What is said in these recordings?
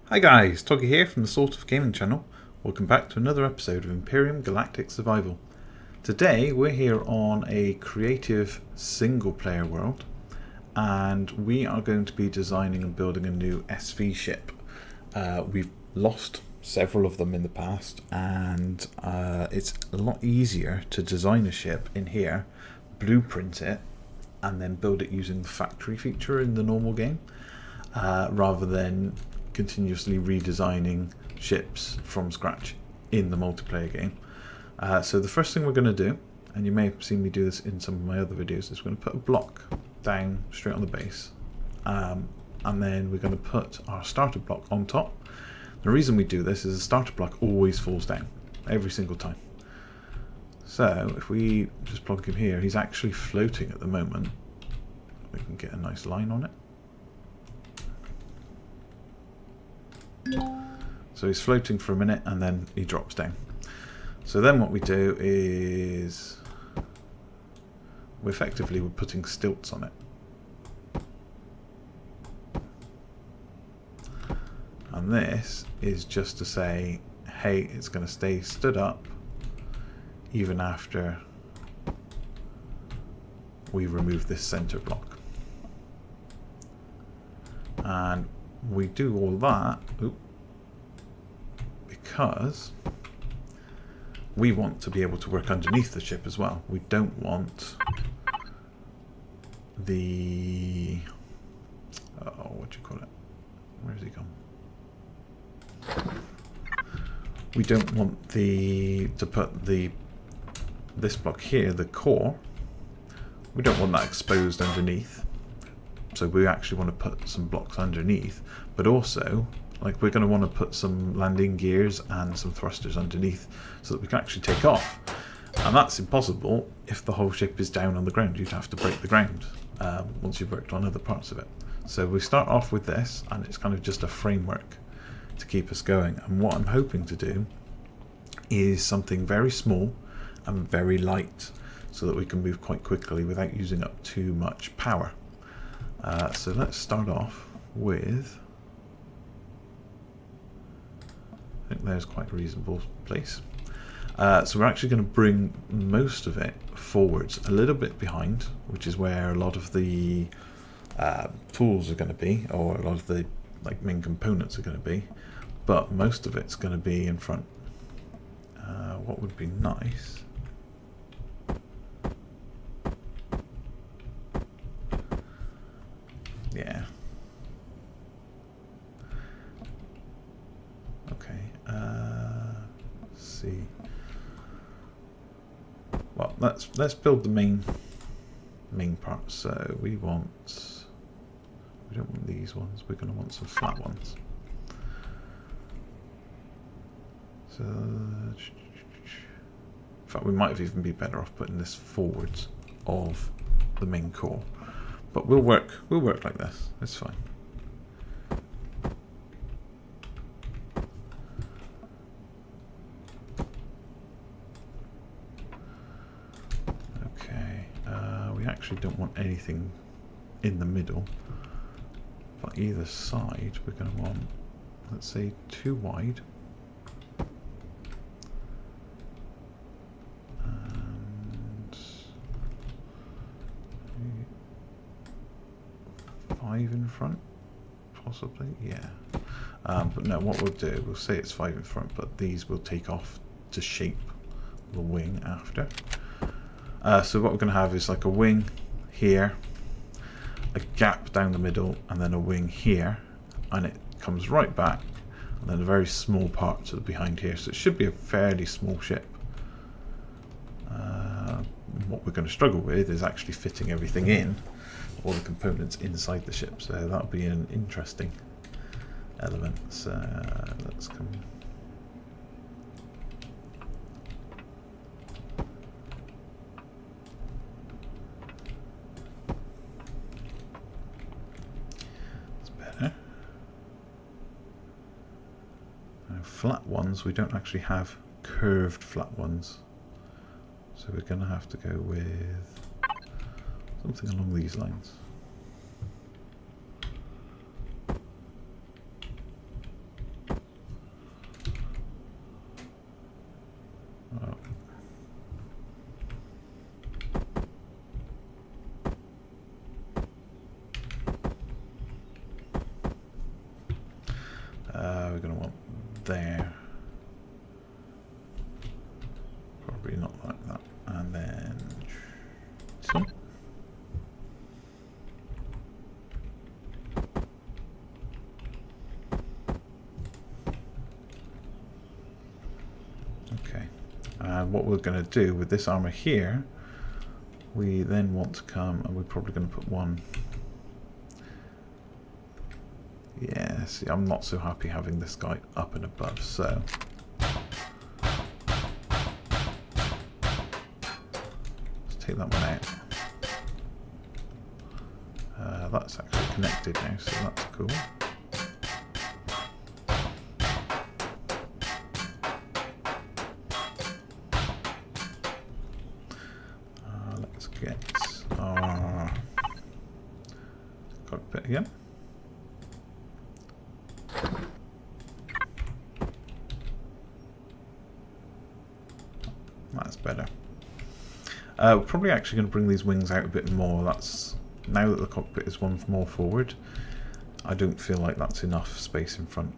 Hi guys, Togy here from the Sort of Gaming channel. Welcome back to another episode of Empyrion Galactic Survival. Today we're here on a creative single player world and we are going to be designing and building a new SV ship. We've lost several of them in the past and it's a lot easier to design a ship in here, blueprint it and then build it using the factory feature in the normal game rather than continuously redesigning ships from scratch in the multiplayer game. So the first thing we're going to do, and you may have seen me do this in some of my other videos, is we're going to put a block down straight on the base and then we're going to put our starter block on top. The reason we do this is the starter block always falls down every single time. So if we just plonk him here, he's actually floating at the moment. We can get a nice line on it. So he's floating for a minute and then he drops down. So then what we do is we're putting stilts on it. And this is just to say, hey, it's going to stay stood up even after we remove this center block. And we do all that because we want to be able to work underneath the ship as well. We don't want the what do you call it? Where's he gone? We don't want to put this block here, the core. We don't want that exposed underneath. So we actually want to put some blocks underneath, but also like we're going to want to put some landing gears and some thrusters underneath so that we can actually take off. And that's impossible if the whole ship is down on the ground. You'd have to break the ground once you've worked on other parts of it. So we start off with this and it's kind of just a framework to keep us going. And what I'm hoping to do is something very small and very light so that we can move quite quickly without using up too much power. So let's start off with, I think there's quite a reasonable place. So we're actually going to bring most of it forwards, a little bit behind, which is where a lot of the tools are going to be, or a lot of the main components are going to be, but most of it's going to be in front. What would be nice? Yeah. Okay. Let's see. Well, let's build the main part. So we don't want these ones. We're going to want some flat ones. So, in fact, we might have even be better off putting this forwards of the main core. But we'll work like this. It's fine. Okay. We actually don't want anything in the middle. But either side, we're going to want, let's say, 2 wide. And 5 in front, possibly, yeah. But no, what we'll do, we'll say it's 5 in front, but these will take off to shape the wing after. So what we're going to have is like a wing here, a gap down the middle, and then a wing here, and it comes right back, and then a very small part to the behind here. So it should be a fairly small ship. What we're going to struggle with is actually fitting everything in, all the components inside the ship, so that'll be an interesting element. So let's come. That's better. Now, flat ones, we don't actually have curved flat ones, so we're going to have to go with something along these lines. we're going to want there. Probably not like that. And then so. Okay. And what we're going to do with this armor here, we then want to come, and we're probably going to put one. Yeah, see, I'm not so happy having this guy up and above, so let's take that one out. That's actually connected now, so that's cool. Let's get our cockpit again. That's better. We're probably actually going to bring these wings out a bit more. That's now that the cockpit is one more forward. I don't feel like that's enough space in front.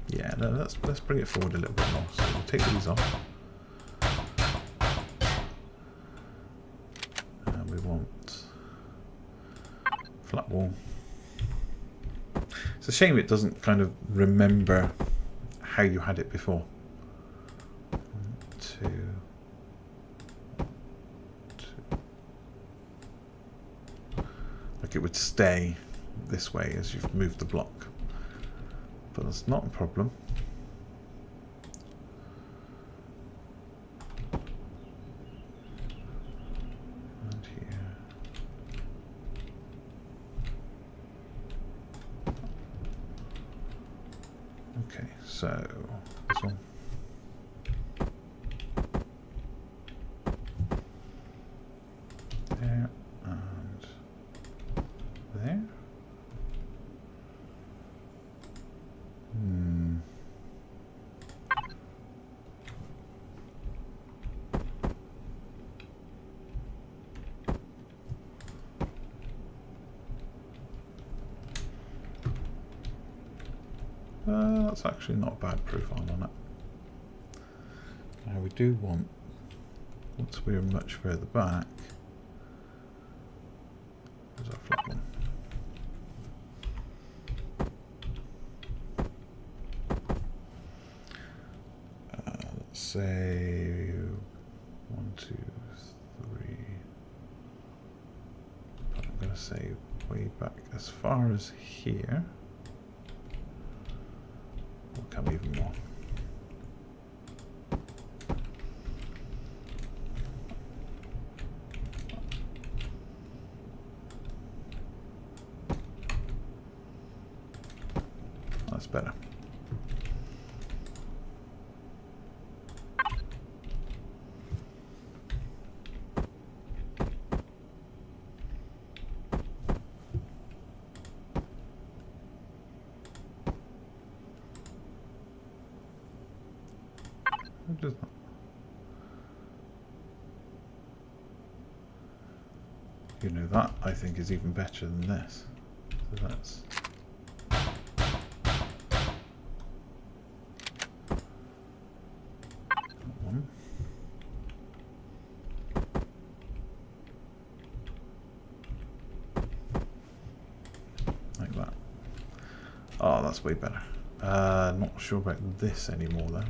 Yeah, no, let's bring it forward a little bit more. So we'll take these off. And we want flat wall. It's a shame it doesn't kind of remember how you had it before. 1, 2, 2. Like it would stay this way as you've moved the block. But that's not a problem. And here. Okay, so this one. There and there. That's actually not a bad profile on it. Now we do want, once we're much further back, there's our flat one. Let's say 1, 2, 3. I'm going to say way back as far as here. We'll come even more. That's better. You know, that I think is even better than this. So that's one. Like that. Oh, that's way better. Not sure about this anymore though.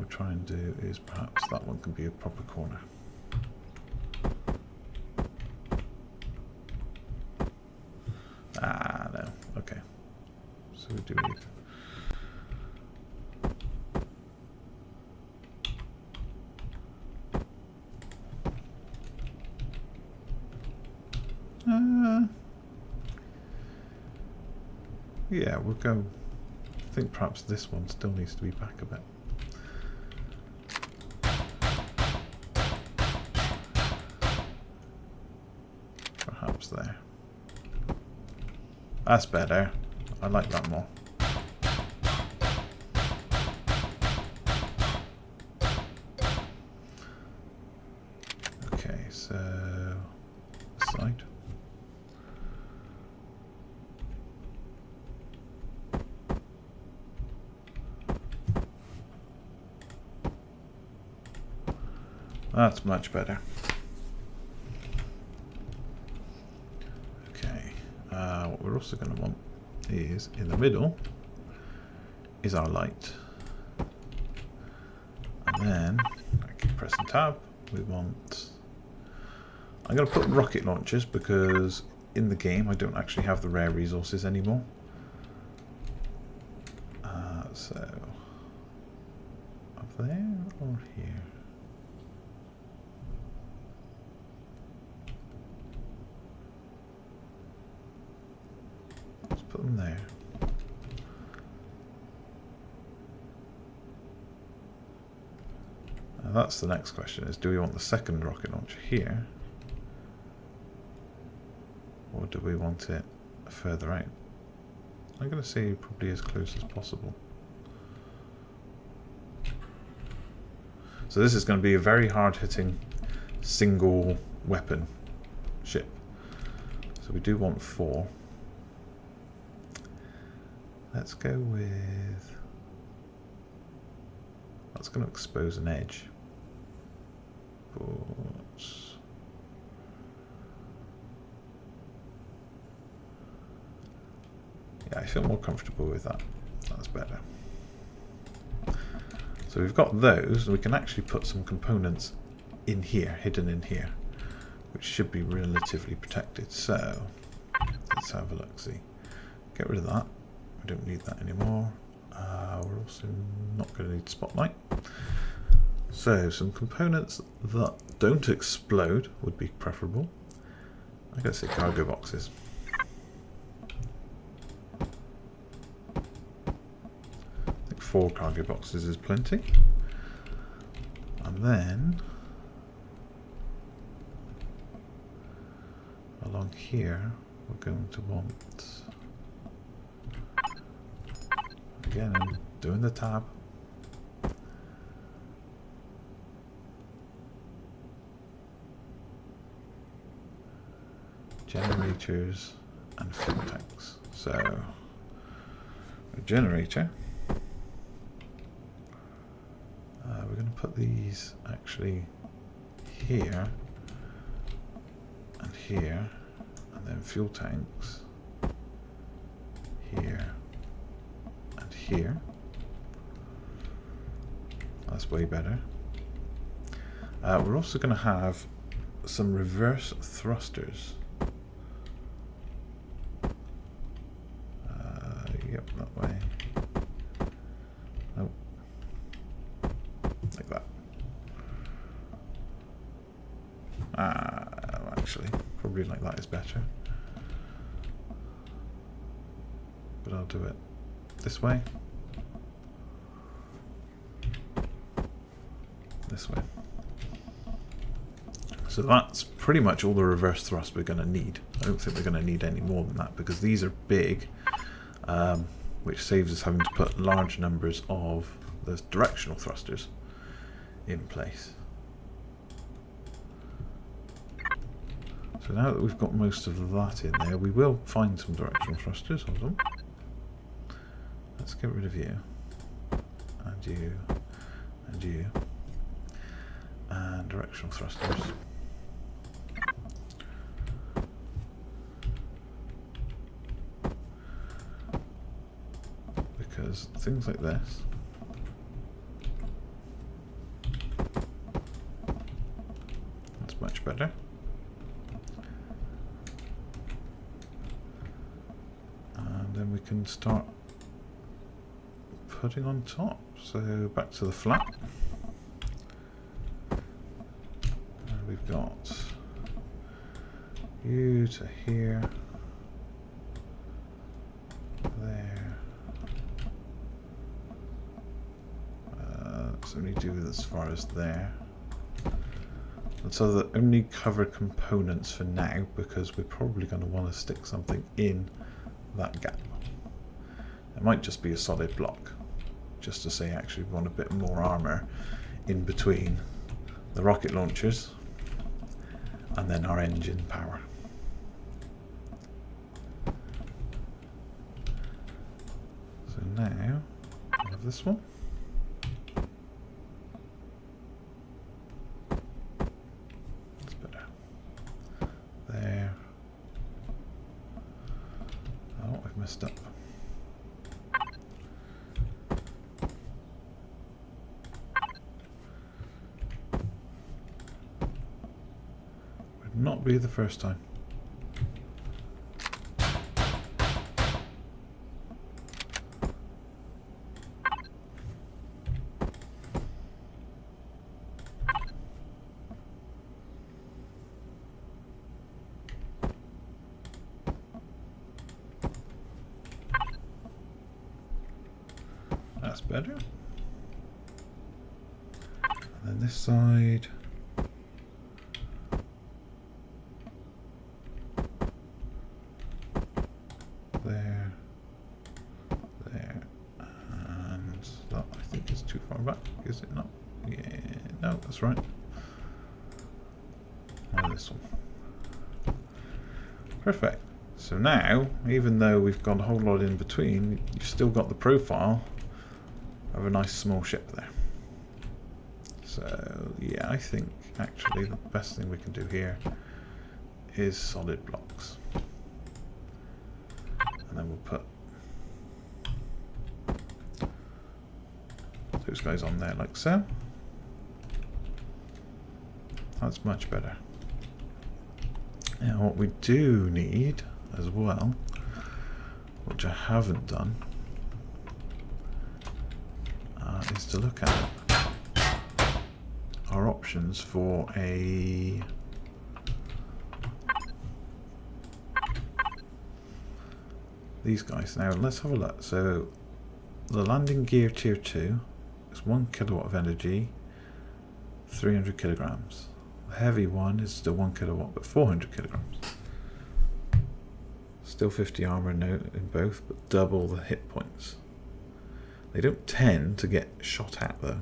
Try and do is perhaps that one can be a proper corner. Ah, no. Okay. So we do need. Yeah, we'll go. I think perhaps this one still needs to be back a bit. There. That's better. I like that more. so this side. That's much better. Okay, what we're also going to want is, in the middle, is our light. And then, I keep pressing tab, we want... I'm going to put rocket launchers because in the game I don't actually have the rare resources anymore. So, up there or here? Let's put them there. Now that's the next question, is do we want the second rocket launcher here? Or do we want it further out? I'm going to say probably as close as possible. So this is going to be a very hard-hitting single weapon ship. So we do want 4. Let's go with... That's going to expose an edge. But... yeah, I feel more comfortable with that. That's better. So we've got those, and we can actually put some components in here, hidden in here, which should be relatively protected. So let's have a look, see. Get rid of that. We don't need that anymore. We're also not going to need spotlight. So some components that don't explode would be preferable. I gotta say cargo boxes. I think 4 cargo boxes is plenty. And then along here we're going to want, again I'm doing the tab, generators and fuel tanks. So a generator, we're going to put these actually here and here, and then fuel tanks here and here. That's way better. We're also going to have some reverse thrusters. Yep, that way. Nope. Like that. Actually, probably like that is better. But I'll do it this way. This way. So that's pretty much all the reverse thrust we're going to need. I don't think we're going to need any more than that because these are big, which saves us having to put large numbers of the directional thrusters in place. So now that we've got most of that in there, we will find some directional thrusters. Hold on. Let's get rid of you, and you, and you, and directional thrusters. Because things like this that's much better. And then we can start putting on top. So back to the flap. And we've got you to here, there. Let's only do it as far as there. And so that only cover components for now, because we're probably going to want to stick something in that gap. It might just be a solid block, just to say actually we want a bit more armor in between the rocket launchers and then our engine power. So now we have this one. That's better. There. Oh, I've messed up. Would not be the first time. That's better. And then this side. There. There. And that I think is too far back, is it not? Yeah, no, that's right. And this one. Perfect. So now, even though we've got a whole lot in between, you've still got the profile of a nice small ship there. So yeah, I think actually the best thing we can do here is solid blocks. And then we'll put those guys on there like so. That's much better. Now what we do need as well, which I haven't done, is to look at our options for these guys. Now let's have a look. So the landing gear tier 2 is 1 kilowatt of energy, 300 kilograms. The heavy one is still 1 kilowatt but 400 kilograms. Still 50 armor in both, but double the hit points. They don't tend to get shot at though,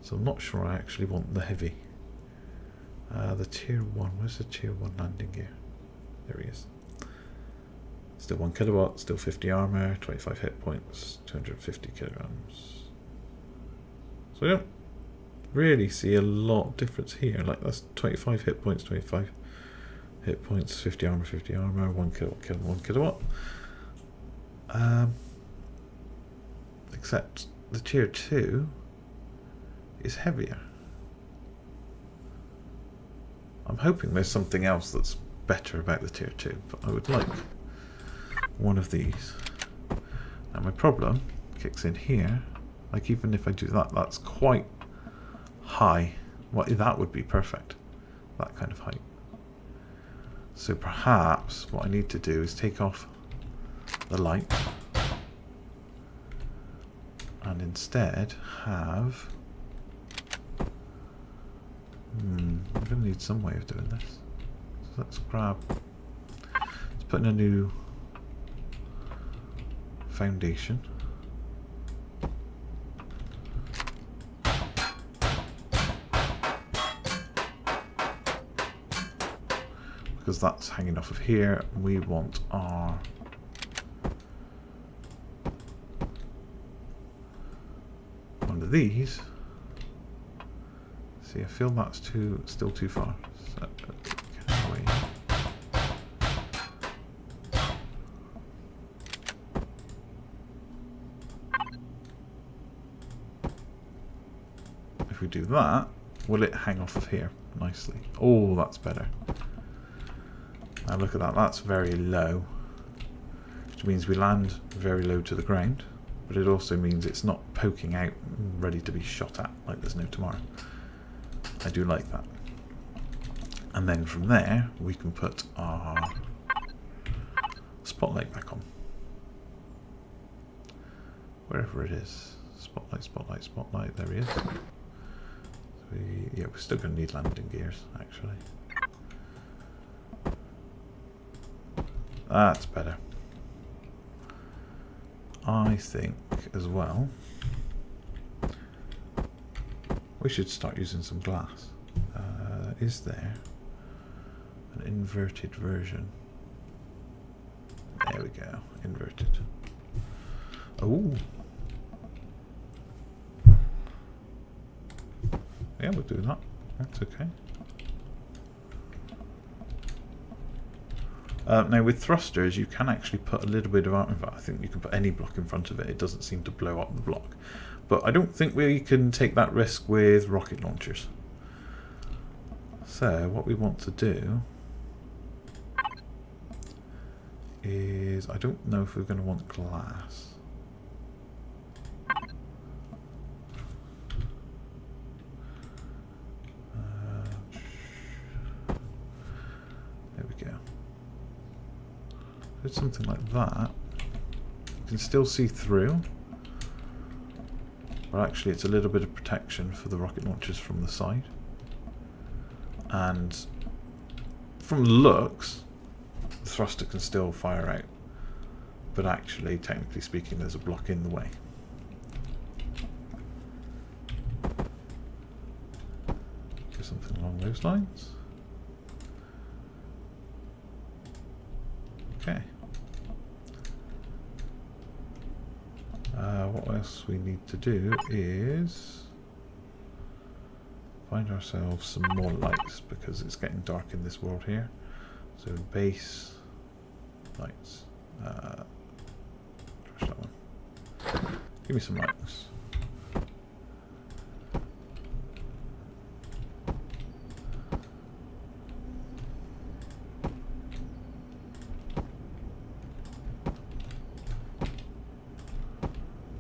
so I'm not sure I actually want the heavy. The tier 1, where's the tier 1 landing gear? There he is. Still 1 kilowatt, still 50 armor, 25 hit points, 250 kilograms. So I don't really see a lot of difference here. Like that's 25 hit points, 25 hit points, 50 armor, 1 kilowatt, 1 kilowatt. Except the tier 2 is heavier. I'm hoping there's something else that's better about the tier 2, but I would like one of these. Now my problem kicks in here. Like even if I do that, that's quite high. That would be perfect, that kind of height. So perhaps what I need to do is take off the light and instead have I'm going to need some way of doing this. So let's put in a new foundation. Because that's hanging off of here, we want our one of these. See, I feel that's still too far. So, if we do that, will it hang off of here nicely? Oh, that's better. Now look at that, that's very low, which means we land very low to the ground, but it also means it's not poking out ready to be shot at like there's no tomorrow. I do like that. And then from there we can put our spotlight back on. Wherever it is. Spotlight, spotlight, spotlight, there he is. So yeah, we're still going to need landing gears actually. That's better. I think as well we should start using some glass. Is there an inverted version. There we go, inverted. Oh. Yeah, we'll do that. That's okay. Now with thrusters you can actually put a little bit of armor. I think you can put any block in front of it. It doesn't seem to blow up the block. But I don't think we can take that risk with rocket launchers. So what we want to do is, I don't know if we're going to want glass. There we go. It's something like that. You can still see through, but actually it's a little bit of protection for the rocket launchers from the side. And from the looks, the thruster can still fire out, but actually, technically speaking, there's a block in the way. Do something along those lines. Okay. What else we need to do is find ourselves some more lights, because it's getting dark in this world here. So base lights. Trash that one. Give me some lights.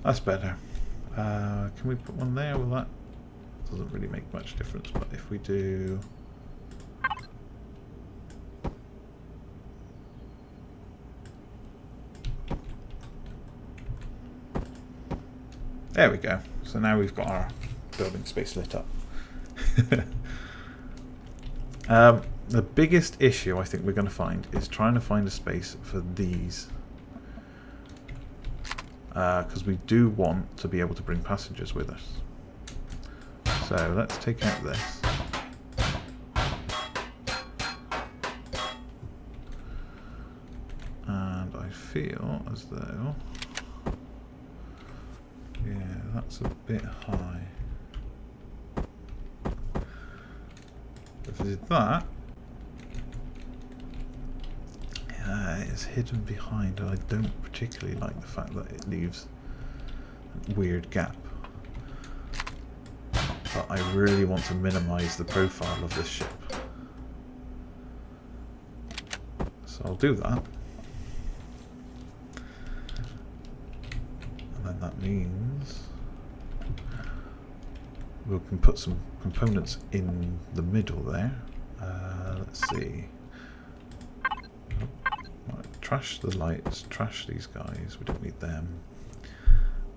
That's better. Can we put one there? Well, that doesn't really make much difference, but if we do... There we go. So now we've got our building space lit up. The biggest issue I think we're going to find is trying to find a space for these. Because we do want to be able to bring passengers with us. So let's take out this. And I feel as though, yeah, that's a bit high. If I did that, it's hidden behind, and I don't particularly like the fact that it leaves a weird gap. But I really want to minimize the profile of this ship. So I'll do that. And then that means we can put some components in the middle there. Let's see. Right, trash the lights, trash these guys, we don't need them.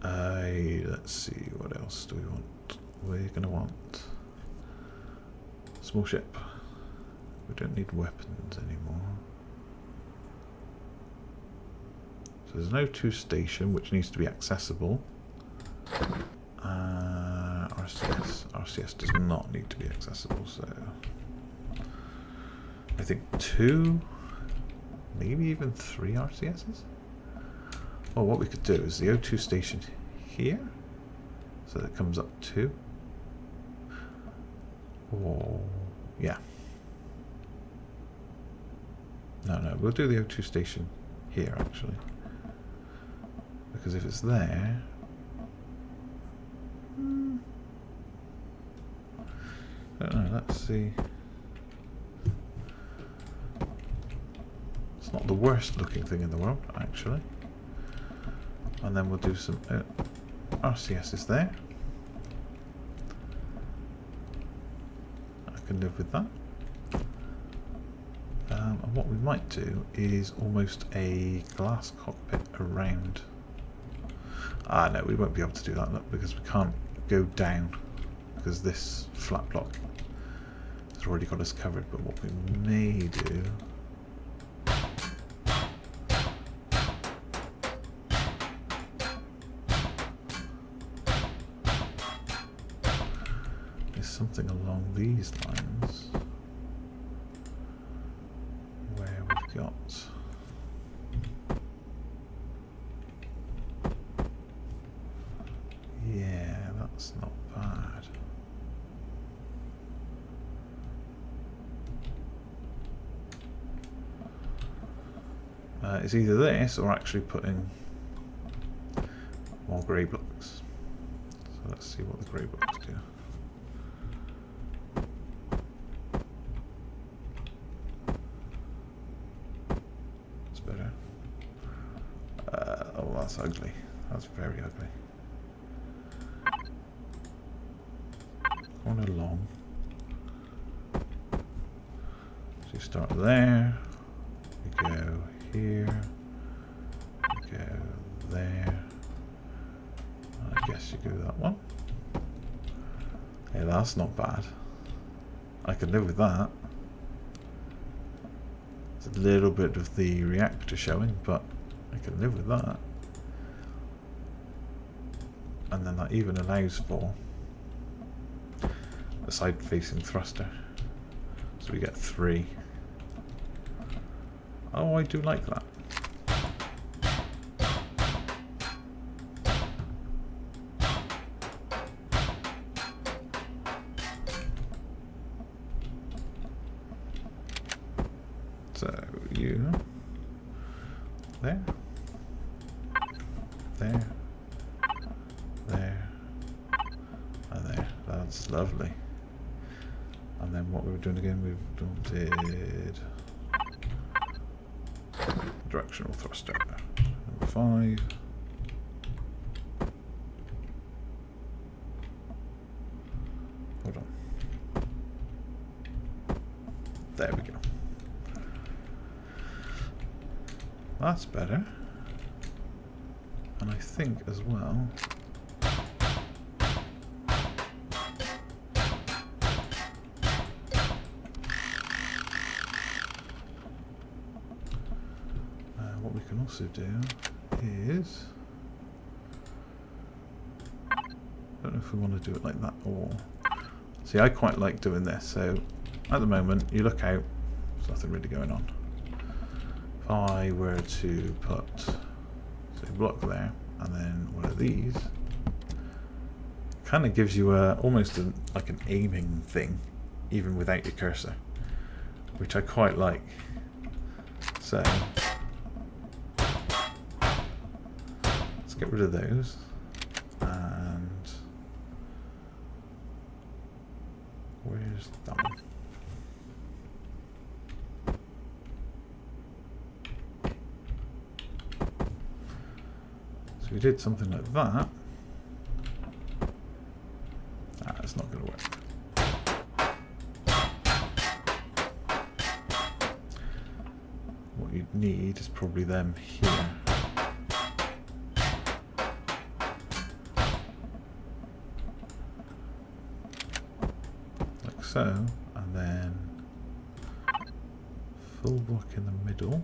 Let's see, what else do we want? We're going to want small ship. We don't need weapons anymore. So there's an O2 station which needs to be accessible. RCS does not need to be accessible, so I think 2, maybe even 3 RCSs. Well, what we could do is the O2 station here, so that comes up 2. Oh, yeah. No, we'll do the O2 station here actually, because if it's there, I don't know. Let's see. It's not the worst looking thing in the world actually. And then we'll do some RCSs there. I can live with that. And what we might do is almost a glass cockpit around. No, we won't be able to do that, look, because we can't go down, because this flat block has already got us covered. But what we may do is something along these lines. got yeah, that's not bad. It's either this or actually putting more grey blocks. So let's see what the grey blocks do. That's better. Oh, that's ugly. That's very ugly. Corner long. So you start there. You go here. You go there. I guess you do that one. Yeah, that's not bad. I can live with that. It's a little bit of the reactor showing, but I can live with that. And then that even allows for a side-facing thruster. So we get 3. Oh, I do like that. So you there, there, there, and there. That's lovely. And then what we were doing again, we did directional thruster. Number 5. Hold on. There we go. That's better. And I think as well, what we can also do is, I don't know if we want to do it like that or, see, I quite like doing this. So at the moment, you look out, there's nothing really going on. If I were to put, say, a block there, and then one of these, kind of gives you a almost like an aiming thing, even without your cursor, which I quite like. So let's get rid of those, and where's that one? We did something like that. It's not going to work. What you'd need is probably them here. Like so, and then full block in the middle.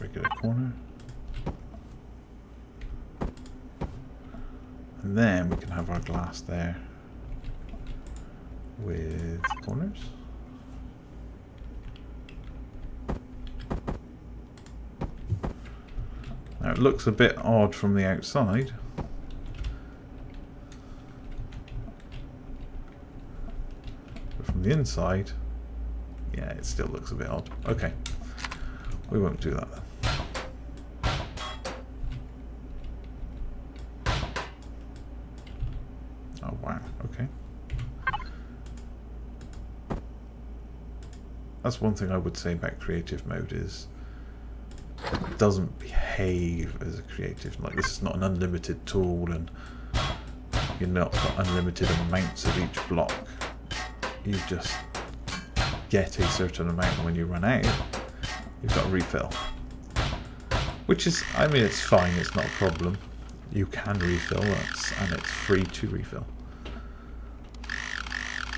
Regular corner, and then we can have our glass there with corners. Now it looks a bit odd from the outside, but from the inside, yeah, it still looks a bit odd. Okay, we won't do that then. Oh wow, okay. That's one thing I would say about creative mode is it doesn't behave as a creative. Like, this is not an unlimited tool, and you're not got unlimited amounts of each block. You just get a certain amount, and when you run out, you've got to refill. Which is, I mean, it's fine, it's not a problem. You can refill, and it's free to refill.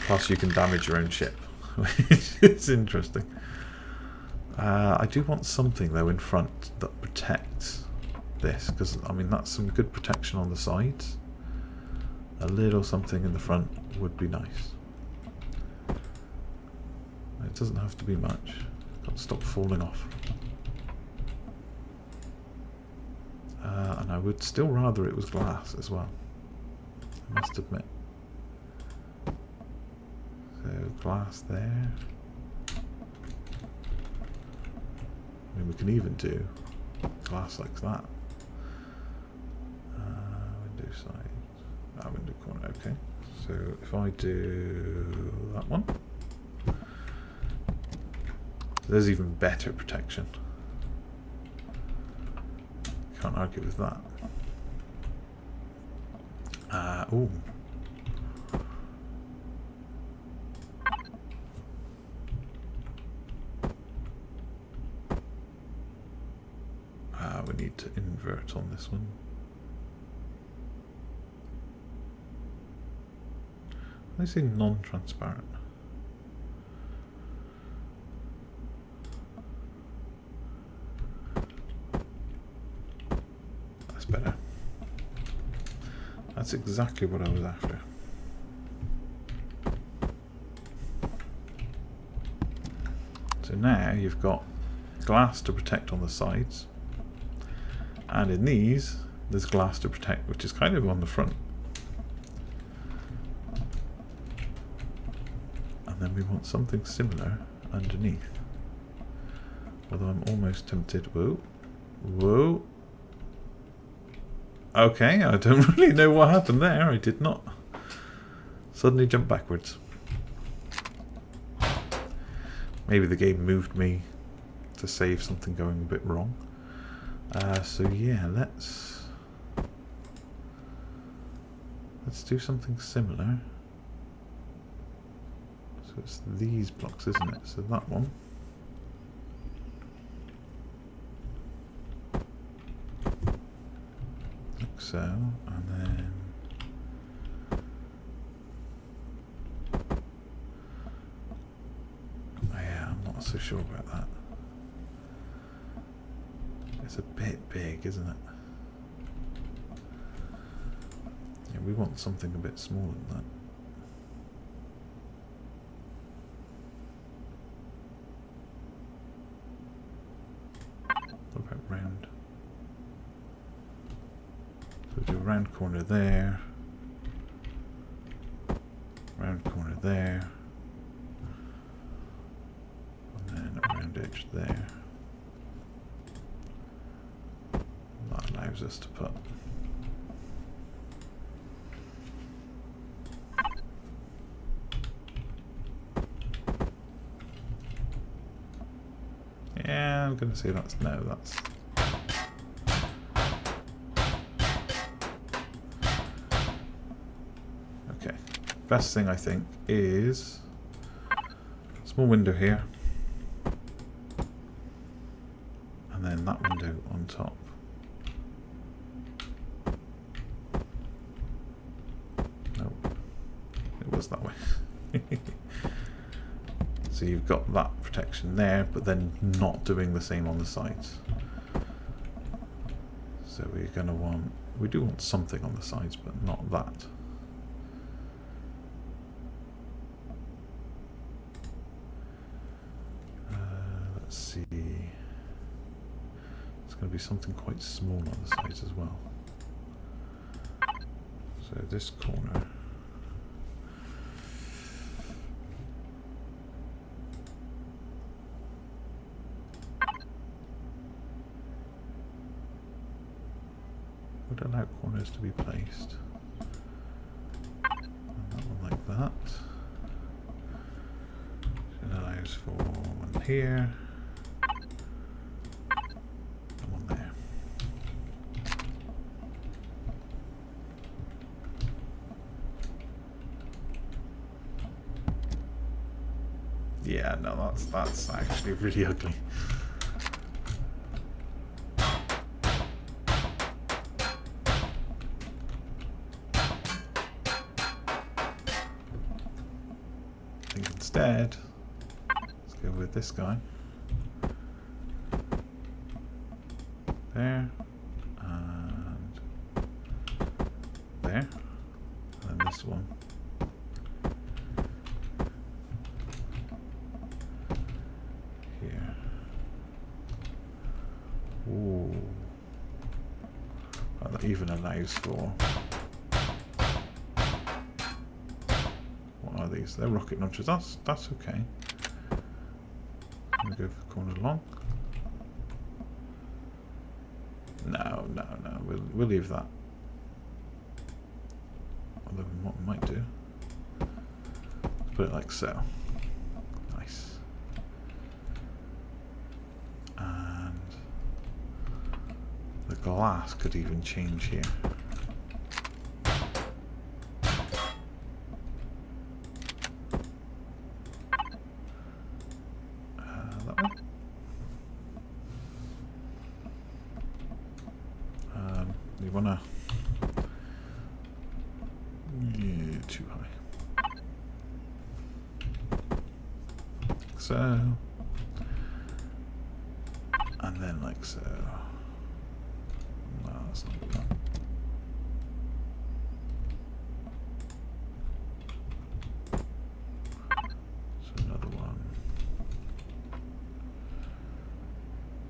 Plus you can damage your own ship, which is interesting. I do want something though in front that protects this, because I mean that's some good protection on the sides. A little something in the front would be nice. It doesn't have to be much. Got to stop falling off. And I would still rather it was glass as well, I must admit. So glass there. I mean, we can even do glass like that. Window side. Window corner, okay. So if I do that one, there's even better protection. Can't argue with that. Ooh. We need to invert on this one. I say non-transparent. That's better. That's exactly what I was after. So now you've got glass to protect on the sides, and in these there's glass to protect, which is kind of on the front. And then we want something similar underneath. Although I'm almost tempted. Whoa. Whoa. Okay, I don't really know what happened there. I did not suddenly jump backwards. Maybe the game moved me to save something going a bit wrong. So yeah, let's do something similar. So it's these blocks, isn't it? So that one. Like so, and then yeah, I'm not so sure about that. It's a bit big, isn't it? Yeah, we want something a bit smaller than that. What about round? So we do a round corner there, round corner there, and then a round edge there. That allows us to put yeah, I'm gonna say that's no, that's okay. Best thing I think is a small window here, and then that window on top. That way. So you've got that protection there, but then not doing the same on the sides. So we're going to want, we do want something on the sides, but not that. Let's see. It's going to be something quite small on the sides as well. So this corner. Would allow corners to be placed. And that one like that. It allows for one here. And one there. Yeah, no, that's actually really ugly. instead, let's go with this guy. There. And there. And this one. Here. Ooh. Well, that even allows for... What are these? They're rocket launchers. That's okay. I'm going to go for the corner along. No. We'll leave that. Although what we might do, let's put it like so. Nice. And the glass could even change here. That one. You wanna? Yeah, too high. So, and then like so. No, that's not good. So another one.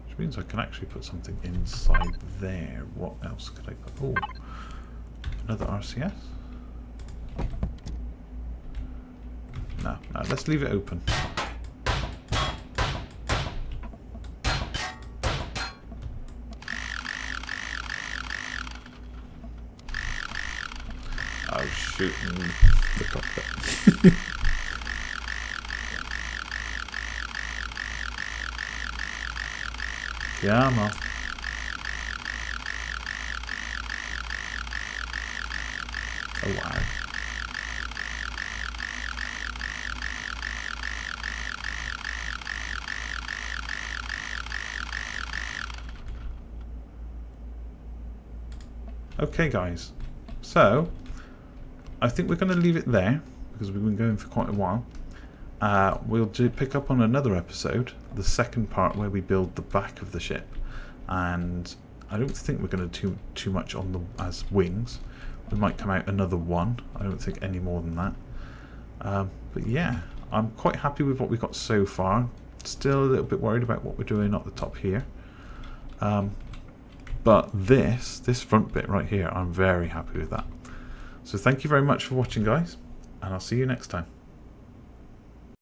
Which means I can actually put something inside there. What else could I put? Oh, another RCS? No, let's leave it open. I was shooting the cockpit. Yeah, man. Oh wow. Okay guys, so I think we're going to leave it there because we've been going for quite a while. We'll pick up on another episode, the second part where we build the back of the ship, and I don't think we're going to do too much on them as wings. We might come out another one. I don't think any more than that. But yeah, I'm quite happy with what we've got so far. Still a little bit worried about what we're doing at the top here. But this front bit right here, I'm very happy with that. So thank you very much for watching, guys, and I'll see you next time.